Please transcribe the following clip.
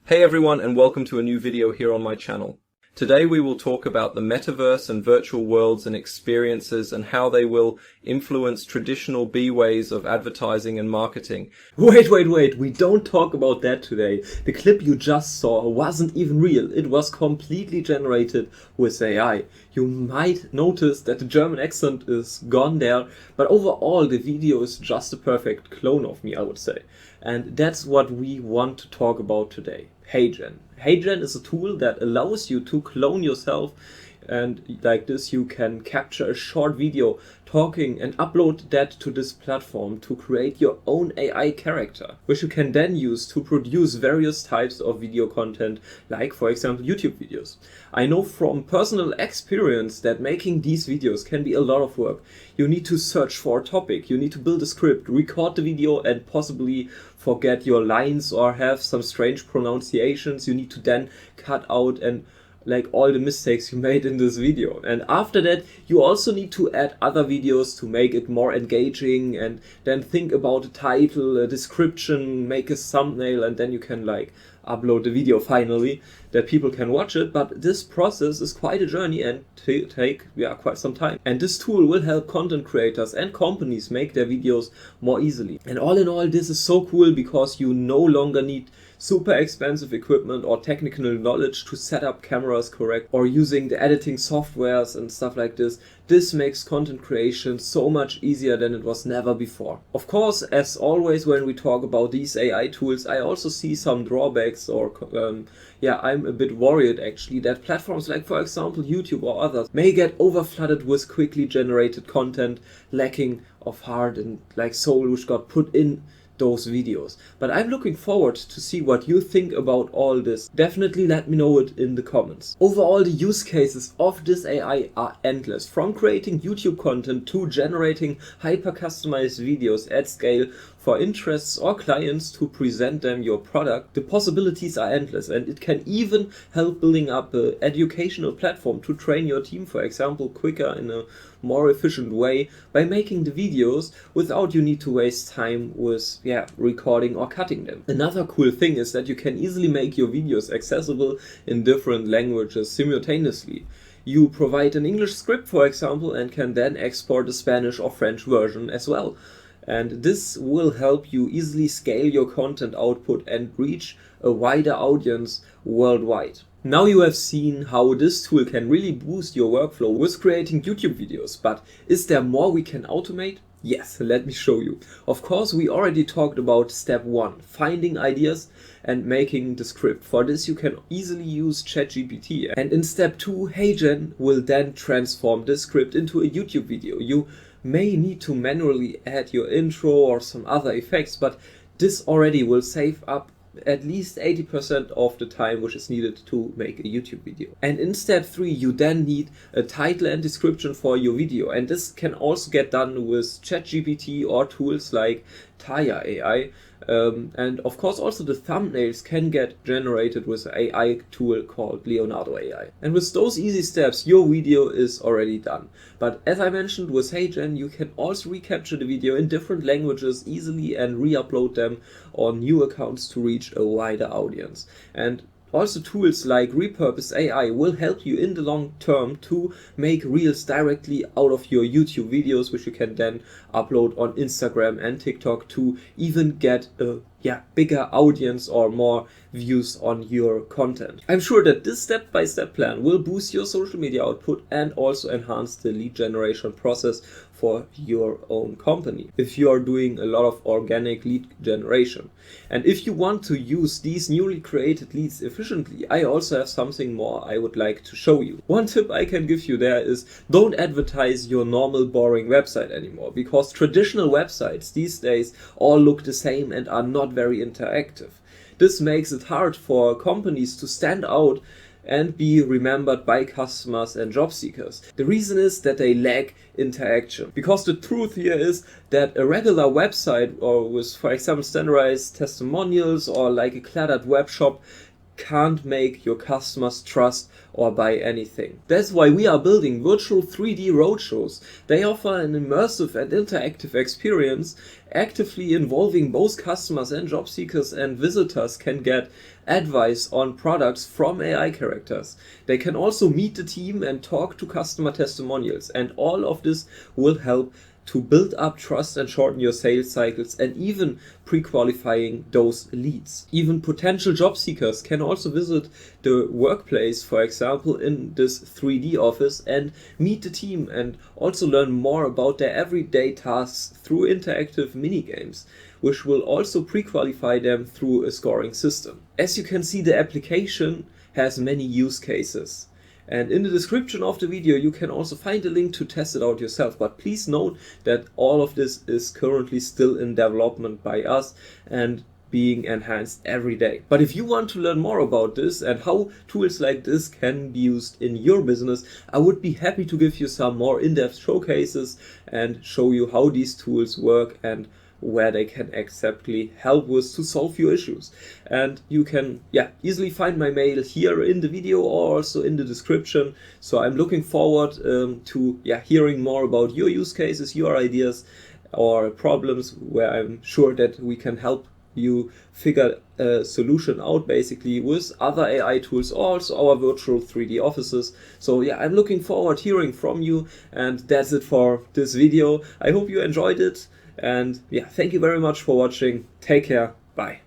Hey everyone, and welcome to a new video here on my channel. Today we will talk about the metaverse and virtual worlds and experiences and how they will influence traditional B ways of advertising and marketing. Wait, we don't talk about that today. The clip you just saw wasn't even real. It was completely generated with AI. You might notice that the German accent is gone there, but overall the video is just a perfect clone of me, I would say. And that's what we want to talk about today. HeyGen. HeyGen is a tool that allows you to clone yourself, and like this you can capture a short video talking and upload that to this platform to create your own AI character, which you can then use to produce various types of video content, like for example YouTube videos. I know from personal experience that making these videos can be a lot of work. You need to search for a topic, you need to build a script, record the video and possibly forget your lines or have some strange pronunciations you need to then cut out, and like all the mistakes you made in this video. And after that you also need to add other videos to make it more engaging, and then think about a title, a description, make a thumbnail, and then you can like upload the video finally that people can watch it. But this process is quite a journey and take quite some time. And this tool will help content creators and companies make their videos more easily. And all in all, this is so cool because you no longer need super expensive equipment or technical knowledge to set up cameras correct, or using the editing softwares and stuff like this. This makes content creation so much easier than it was never before. Of course, as always when we talk about these AI tools, I also see some drawbacks, or I'm a bit worried actually that platforms like for example YouTube or others may get overflooded with quickly generated content lacking of heart and like soul which got put in those videos. But I'm looking forward to see what you think about all this. Definitely let me know it in the comments. Overall, the use cases of this AI are endless, from creating YouTube content to generating hyper customized videos at scale for interests or clients to present them your product. The possibilities are endless, and it can even help building up an educational platform to train your team, for example, quicker in a more efficient way by making the videos without you need to waste time with recording or cutting them. Another cool thing is that you can easily make your videos accessible in different languages simultaneously. You provide an English script, for example, and can then export a Spanish or French version as well. And this will help you easily scale your content output and reach a wider audience worldwide. Now you have seen how this tool can really boost your workflow with creating YouTube videos, but is there more we can automate? Yes, let me show you. Of course, we already talked about step 1, finding ideas and making the script. For this you can easily use chatgpt, and in step 2, HeyGen will then transform this script into a YouTube video. You may need to manually add your intro or some other effects, but this already will save up at least 80% of the time which is needed to make a YouTube video. And in step 3 you then need a title and description for your video, and this can also get done with chatgpt or tools like Taya AI. And of course also the thumbnails can get generated with an AI tool called Leonardo AI. And with those easy steps your video is already done. But as I mentioned, with HeyGen you can also recapture the video in different languages easily and re-upload them on new accounts to reach a wider audience. And also tools like Repurpose AI will help you in the long term to make reels directly out of your YouTube videos, which you can then upload on Instagram and TikTok to even get a bigger audience or more views on your content. I'm sure that this step-by-step plan will boost your social media output and also enhance the lead generation process for your own company if you are doing a lot of organic lead generation. And if you want to use these newly created leads efficiently, I also have something more I would like to show you. One tip I can give you there is don't advertise your normal boring website anymore, because traditional websites these days all look the same and are not very interactive. This makes it hard for companies to stand out and be remembered by customers and job seekers. The reason is that they lack interaction. Because the truth here is that a regular website, or with for example standardized testimonials or like a cluttered web shop, can't make your customers trust or buy anything. That's why we are building virtual 3D roadshows. They offer an immersive and interactive experience, actively involving both customers and job seekers, and visitors can get advice on products from AI characters. They can also meet the team and talk to customer testimonials, and all of this will help to build up trust and shorten your sales cycles, and even pre-qualifying those leads. Even potential job seekers can also visit the workplace, for example, in this 3D office, and meet the team and also learn more about their everyday tasks through interactive mini games, which will also pre-qualify them through a scoring system. As you can see, the application has many use cases. And in the description of the video you can also find a link to test it out yourself. But please note that all of this is currently still in development by us and being enhanced every day. But if you want to learn more about this and how tools like this can be used in your business, I would be happy to give you some more in-depth showcases and show you how these tools work and where they can exactly help with to solve your issues. And you can easily find my mail here in the video or also in the description. So I'm looking forward to hearing more about your use cases, your ideas or problems, where I'm sure that we can help you figure a solution out basically with other AI tools, also our virtual 3D offices. So I'm looking forward hearing from you, and that's it for this video. I hope you enjoyed it. And thank you very much for watching. Take care. Bye.